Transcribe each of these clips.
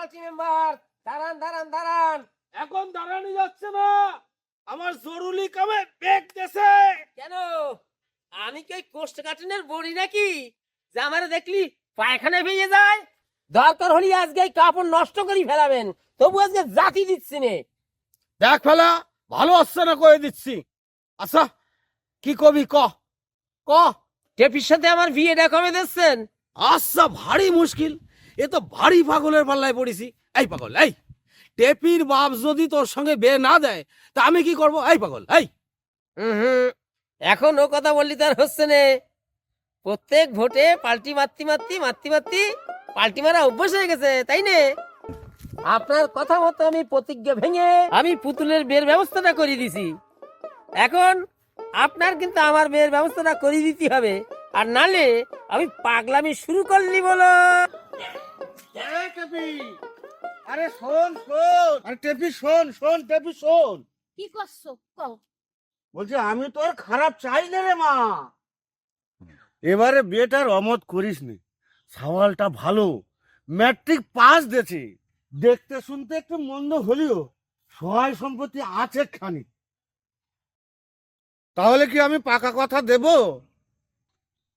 Party member, দাঁড়ান দাঁড়ান দাঁড়ান। এখন দাঁড়ানো যাচ্ছে না, আমার জরুরি কামে বেগ দেছে। কেন, আমি কি ওই কোষ্ঠকাঠিন্যের বড়ি নাকি যে আমার দেখলি পায়খানায় ভেঙে যায়? দরকার হলে আজকে এই কাপড় নষ্ট করে ফেলাবেন, তবু আজকে জাতি দিচ্ছি নে। দেখ ফেলা, ভালো আসছে না কয়ে দিচ্ছি। আচ্ছা কি কবি ক ক। টেপির সাথে আমার বিয়েটা কবে দিচ্ছেন? আচ্ছা ভারী মুশকিল, এ তো ভারী পাগলের পাল্লায় পড়েছি। এই পাগল, এই টেপির বাপ যদি তোর সঙ্গে বিয়ে না দেয় তা আমি কি করব? এই পাগল, এই হুম, এখন ও কথা বললি তার হচ্ছে নে। প্রত্যেক ভোটে পাল্টি মারতি মারতি মারতি মারতি পাল্টি মারা অভ্যাস হয়ে গেছে, তাই না? আপনার কথা মতো আমি প্রতিজ্ঞা ভেঙে আমি পুতুলের বিয়ের ব্যবস্থাটা করে দিছি। এখন আপনার কিন্তু আমার বিয়ের ব্যবস্থাটা করে দিতে হবে, আর নালে আমি পাগলামি শুরু করলি বলো। আরে শোন শোন, আরে টেপি শোন শোন, টেপি শোন। কি করছো কও? বলছি আমি তোর খারাপ চাই না রে মা, এবারে বিয়েটার অমত করিস নি। সওয়ালটা ভালো, ম্যাট্রিক পাস দিয়েছে, দেখতে শুনতে একটু মন্দ হলেও সহায় সম্পত্তি আছে খানি। তাহলে কি আমি পাকা কথা দেব?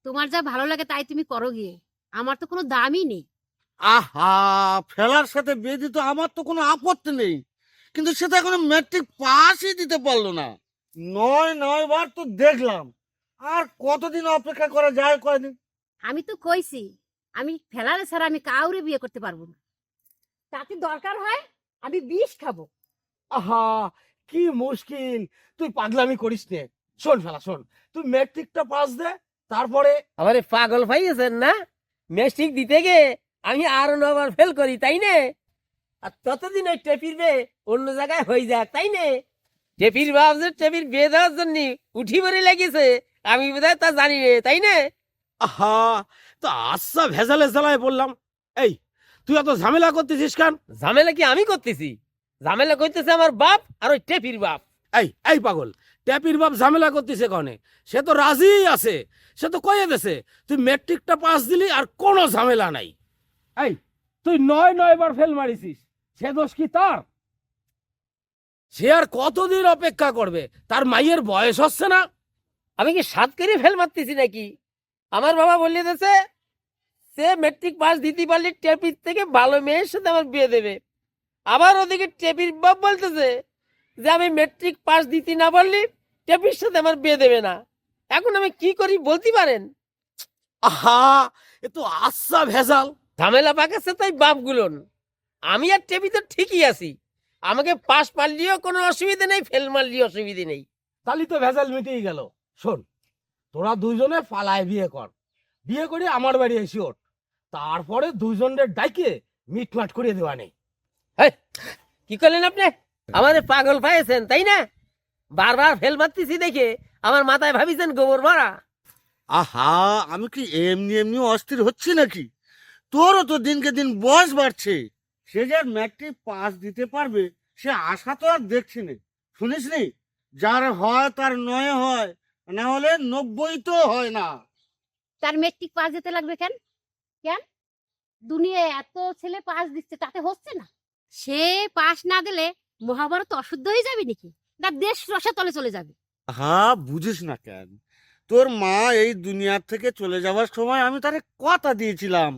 তোমার যা ভালো লাগে তাই তুমি করো গিয়ে, আমার তো কোনো দামই নেই। আহা, ফেলার সাথে বিয়ে দিতে আমার তো কোনো আপত্তি নেই, কিন্তু সেটা এখনো ম্যাট্রিক পাসই দিতে পারলো না। 9 বার তো দেখলাম, আর কতদিন অপেক্ষা করা যায় কয়দিন। আমি তো কইছি আমি ফেলারে ছাড়া আমি কাউরে বিয়ে করতে পারবো না। তাতে দরকার হয় আমি বিষ খাবো। আহা কি মুশকিল, তুই পাগলামি করিস নে। শোন ফেলা শোন, তুই ম্যাট্রিকটা পাস দে, তারপরে আমারে পাগল পাইয়েছেন না? মেস্টিক দিতে গে আমি আরো 9 বার ফেল করি, তাই না? আর ততদিন ওই টেপির বিয়ে অন্য জায়গায় হয়ে যাক, তাই না? টেপির বাপ যে টেপির বিয়ে দেওয়ার জন্য উঠি পড়ে লেগেছে, আমি বোধহয় তা জানি রে, তাই না? আহা, তো আচ্ছা ভেজালে জ্বালায় বললাম। এই তুই এত ঝামেলা করতেছিস কেন? ঝামেলা কি আমি করতেছি? ঝামেলা করতেছে আমার বাপ আর ওই টেপির বাপ। এই পাগল, ট্যাপির বাপ ঝামেলা করতেছে কনে? সে তো রাজি আছে, সে তো কয়ে দেছে তুই ম্যাট্রিকটা পাস দিলি আর কোনো ঝামেলা নাই। এই তুই 9 বার ফেল মারিছিস, সে দোষ কি তার? সে আর কতদিন অপেক্ষা করবে? তার মাইয়ের বয়স হচ্ছে না। আমি কি সাত করে ফেল মারতেছি নাকি? আমার বাবা বলে দিয়েছে সে মেট্রিক পাস দিতে পারলে টেপির থেকে ভালো মেয়ের সাথে আমার বিয়ে দেবে। আবার ওদিকে টেপির বাপ বলতেছে যে আমি মেট্রিক পাস দিতে না পারলে টেপির সাথে আমার বিয়ে দেবে না। এখন আমি কি করি বলতে পারেন? আহা, এ তো আচ্ছা ভেজাল। ঝামেলা পাকাচ্ছে তাই বাপগুলোন। আমি আর টেপি তো ঠিকই আছি, আমাকে পাস মারলেও কোনো অসুবিধা নেই, ফেল মারলেও অসুবিধা নেই। তাহলে তো ভেজাল মিটেই গেল। শোন, তোরা দুইজনে পালায় বিয়ে কর, বিয়ে করে আমার বাড়ি এসে ওঠ, তারপরে দুইজনের ডাইকে মিটমাট করে দেওয়া নেই। হেই, কি করলেন আপনি? আমারে পাগল পাইছেন তাই না? বারবার ফেল মারতেছি দেখে আমার মাথায় ভাবিছেন গোবর ভরা। আহা, আমি কি এমনি এমনি অস্থির হচ্ছি নাকি? তোরও তো দিনকে দিন বয়স বাড়ছে, সে যে ম্যাট্রিক পাস দিতে পারবে সে আশা তো আর দেখছি না। শুনিস নি, যার হয় তার 9 হয়, না হলে 90 তো হয় না। তার মেট্রিক পাস দিতে লাগবে কেন? কেন দুনিয়ায় এত ছেলে পাস দিচ্ছে তাতে হচ্ছে না? সে পাস না দিলে মহাভারত অশুদ্ধ হয়ে যাবে নাকি? না দেশ রসাতলে চলে যাবে? হ্যাঁ, বুঝিস না কেন? তোর মা এই দুনিয়ার থেকে চলে যাওয়ার সময় আমি তারে কথা দিয়েছিলাম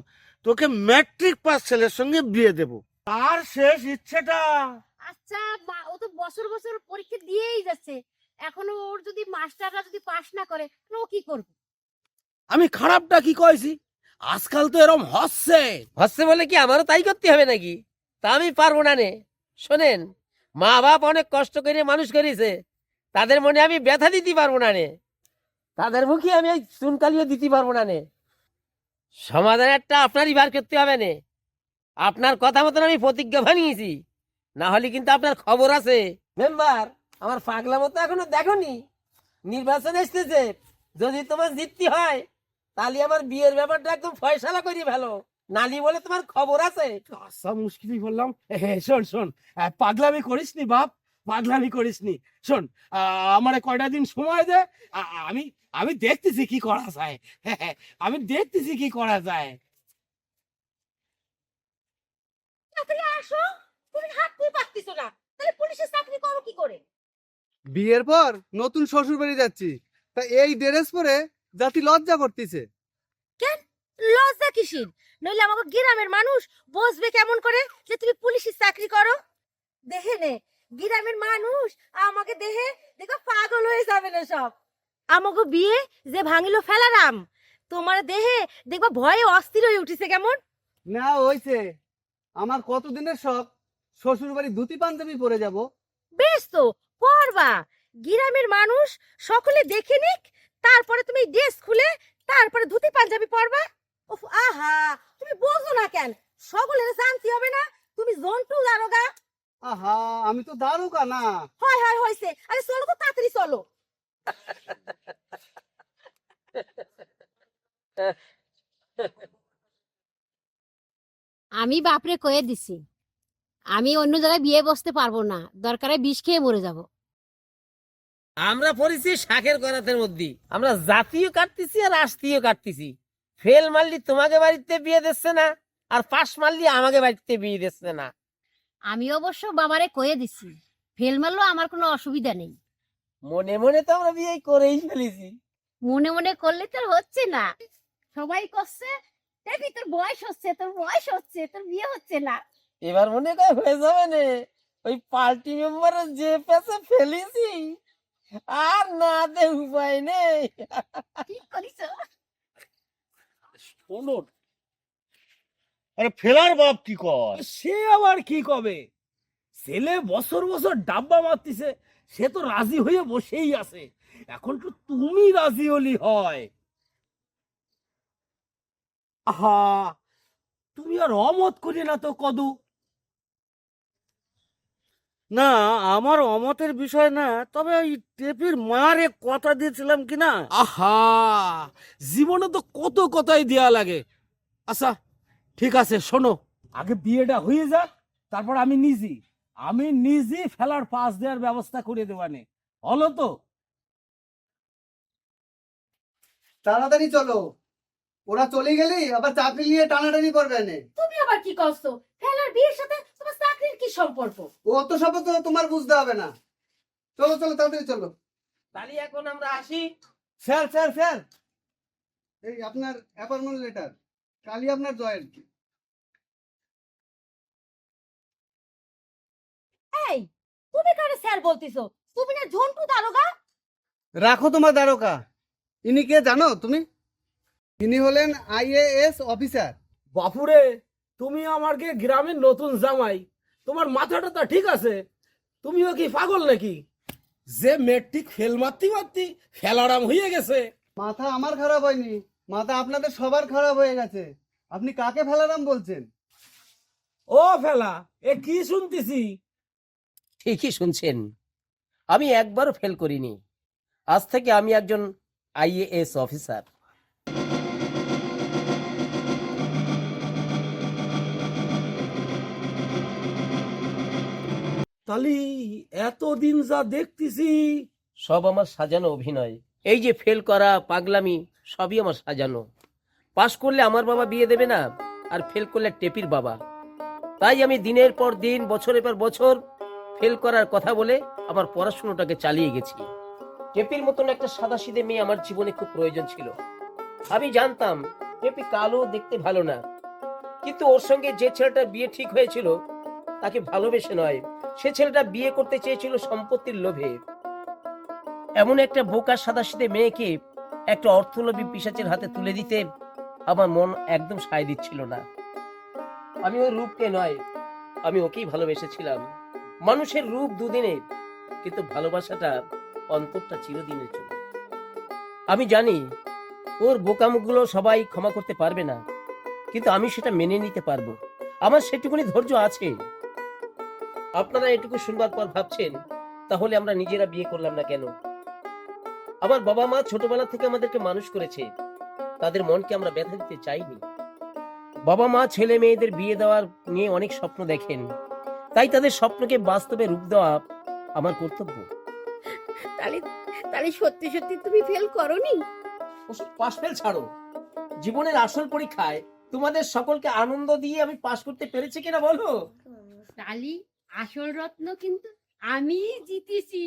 তোকে ম্যাট্রিক পাস ছেলের সঙ্গে বিয়ে দেব। তার শেষ ইচ্ছেটা। আচ্ছা ও তো বছর বছর পরীক্ষা দিয়েই যাচ্ছে, এখনো ওর যদি মাস্টাররা যদি পাস না করে ও কি করবে? আমি খারাপটা কি কইছি? আজকাল তো এরম হচ্ছে। হচ্ছে বলে কি আমারও তাই করতে হবে নাকি? তা আমি পারবো না নে। শোনেন, মা বাপ অনেক কষ্ট করে মানুষ করেছে, তাদের মনে আমি ব্যথা দিতে পারবো না নে, তাদের মুখে আমি এই চুনকালিও দিতে পারবো না নে। সমাধান একটা আপনারই বার করতে হবে নে। আপনার কথা মতন আমি প্রতিজ্ঞা ভাঙিয়েছি, না হলে কিন্তু আপনার খবর আছে। মেম্বার, আমার পাগলা মতো এখনো দেখোনি? নির্বাচন এসতেছে, যদি তোমার জিততে হয় তাহলে আমার বিয়ের ব্যাপারটা একদম ফয়সালা করে ফেলো, নালি বলে তোমার খবর আছে। আচ্ছা মুশকিলই বললাম। শোন শোন, পাগলামি করিস নি বাপ, পাগলামি করিস নি। শোন, আমারে কয়টা দিন সময় দে, আমি আমি দেখতেছি কি করা যায়। আমি দেখতেছি কি করা যায়। তাহলে আসো, তুমি হাঁটতেই পারতেছো না, তাহলে পুলিশের চাকরি করো কি করে? বিয়ের পর নতুন শ্বশুর বাড়ি যাচ্ছি, তা এই ড্রেস পরে জাতি লজ্জা করতেছে। কেন লজ্জা কিসির? নইলে আমাকে গ্রামের মানুষ বসবে কেমন করে যে তুমি পুলিশের চাকরি করো? দেখে নে, গ্রামের মানুষ আমাকে দেখে দেখো পাগল হয়ে যাবে না সব। আমাকে বিয়ে যে ভাঙিলো ফেলারাম, তোমার দেহে দেখবা ভয়ে অস্থির হয়ে উঠিছে কেমন। না হইছে, আমার কতদিনের শখ শ্বশুর বাড়ি ধুতি পাঞ্জাবি পরে যাব। বেশ তো, পরবা। গ্রামের মানুষ সকলে দেখে নিক, তারপরে তুমি ড্রেস খুলে তারপরে ধুতি পাঞ্জাবি পরবা। উফ, আহা, তুমি বোঝো না কেন? সকলের শান্তি হবে না? তুমি জন্টু দারোগা। আহা, আমি তো দারোগা না। হয় হয় হইছে, আরে চলো তো তাড়াতাড়ি চলো। আমি বাপরে কয়ে দিছি, আমি অন্য জায়গায় বিয়ে বসতে পারবো না, দরকারে বিষ খেয়ে মরে যাব। আমরা পড়েছি শাকের করাতের মধ্যে, আমরা জাতীয় কাটতেছি আর রাষ্ট্রীয় কাটতেছি। ফেল মারলি তোমাকে বাড়িতে বিয়ে দিচ্ছে না, আর পাশ মারলি আমাকে বাড়িতে বিয়ে দিচ্ছে না। আমি অবশ্য বাবারে কয়ে দিছি, ফেল মারলেও আমার কোনো অসুবিধা নেই। মনে মনে তো আমরা বিয়ে করেই ফেলেছি। মনে মনে করলে তো আর হচ্ছে না, সবাই করছে। দেখবি তোর বয়স হচ্ছে, তোর বয়স হচ্ছে, তোর বিয়ে হচ্ছে না। এবার মনে করে হয়ে যাবে না, ওই পার্টি মেম্বারের যে পেছে ফেলেছি, আর না দে উপায় নেই। ঠিক করিস। শোনো, আরে ফেলার বাপ কি কর? সে আবার কি কবে? ছেলে বছর বছর ডাব্বা মারতিছে, সে তো রাজি হয়ে বসেই আছে। এখন তো তুমি রাজি হলি হয়। আহা, তুমি আর অমত করি না তো কদু। না, আমার অমতের বিষয় না, তবে ওই টেপির মারে কথা দিয়েছিলাম কি না। আহা, জীবনে তো কত কথাই দেয়া লাগে। আচ্ছা ঠিক আছে, শোনো, আগে বিয়েটা হয়ে যাক, তারপর আমি নিজে ফেলার পাস দেওয়ার ব্যবস্থা করে দেওয়ানে হলো তো। তাড়াতাড়ি চলো, ওরা চলে গেলেই আবার চাকরি নিয়ে টানাটানি করবে না। তুমি আবার কি করছো? ফেলার বিয়ের সাথে তোমার চাকরির কি সম্পর্ক? ও তো সব তো তোমার বুঝতে হবে না। চলো চলো, তাড়াতাড়ি চলো। তাহলে এখন আমরা আসি। স্যার স্যার স্যার, এই আপনার অ্যাপয়েন্টমেন্ট লেটার, কালই আপনার জয়েন। এই, তুমি কারে স্যার বলতিছো? তুমি না ঝন্টু দারোগা? রাখো তোমার দ্বারকা। ইনি কে জানো তুমি? ইনি হলেন IAS অফিসার। বাপুরে, তুমি আমাকে গ্রামের নতুন জামাই, তোমার মাথাটা তো ঠিক আছে? তুমিও কি পাগল নাকি? যে মেট্রিক ফেল মারতে মারতে ফেলারাম হয়ে গেছে। মাথা আমার খারাপ হয়নি, মাথা আপনাদের সবার খারাপ হয়ে গেছে। আপনি কাকে ফেলারাম বলছেন? ও ফেলা, এ কি শুনতেছি? ঠিকই শুনছেন, আমি একবারও ফেল করিনি। আজ থেকে আমি একজন IAS অফিসার। তাহলে এতদিন যা দেখতেছি, সব আমার সাজানো অভিনয়। এই যে ফেল করা, পাগলামি, সবই আমার সাজানো। পাশ করলে আমার বাবা বিয়ে দেবে না, আর ফেল করলে টেপির বাবা। তাই আমি দিনের পর দিন, বছরের পর বছর ফেল করার কথা বলে আমার পড়াশোনাটাকে চালিয়ে গেছি। টেপির মতন একটা সাদাসিধে মেয়ে আমার জীবনে খুব প্রয়োজন ছিল। আমি জানতাম টেপি কালো, দেখতে ভালো না, কিন্তু ওর সঙ্গে যে ছেলেটা বিয়ে ঠিক হয়েছিল তাকে ভালোবেসে নয়, সে ছেলেটা বিয়ে করতে চেয়েছিল সম্পত্তির লোভে। এমন একটা বোকা সাদাসিধে মেয়েকে একটা অর্থলোভী পিশাচের হাতে তুলে দিতে আমার মন একদম সায় দিচ্ছিল না। আমি ওর রূপকে নয়, আমি ওকেই ভালোবেসেছিলাম। মানুষের রূপ দুদিনের, কিন্তু ভালোবাসাটা অন্তরটা চিরদিনের জন্য। আমি জানি ওর বোকামুখগুলো সবাই ক্ষমা করতে পারবে না, কিন্তু আমি সেটা মেনে নিতে পারবো। আমার সেটুকুনি ধৈর্য আছে। আপনারা এটুকু শুনবার পর ভাবছেন, তাহলে আমরা নিজেরা বিয়ে করলাম না কেন? আমার বাবা মা ছোটবেলা থেকে আমাদেরকে মানুষ করেছে, তাদের মনকে আমরা ব্যথা দিতে চাইনি। বাবা মা ছেলে মেয়েদের বিয়ে দেওয়ার নিয়ে অনেক স্বপ্ন দেখেন, তাই তাদের স্বপ্নকে বাস্তবে রূপ দেওয়া আমার কর্তব্য। তাহলে তাহলে সত্যি সত্যি তুমি ফেল করনি? ওসব পাশ ফেল ছাড়ো, জীবনের আসল পরীক্ষায় তোমাদের সকলকে আনন্দ দিয়ে আমি পাশ করতে পেরেছি কিনা বলো? তালি আসল রত্ন কিন্তু আমি জিতেছি।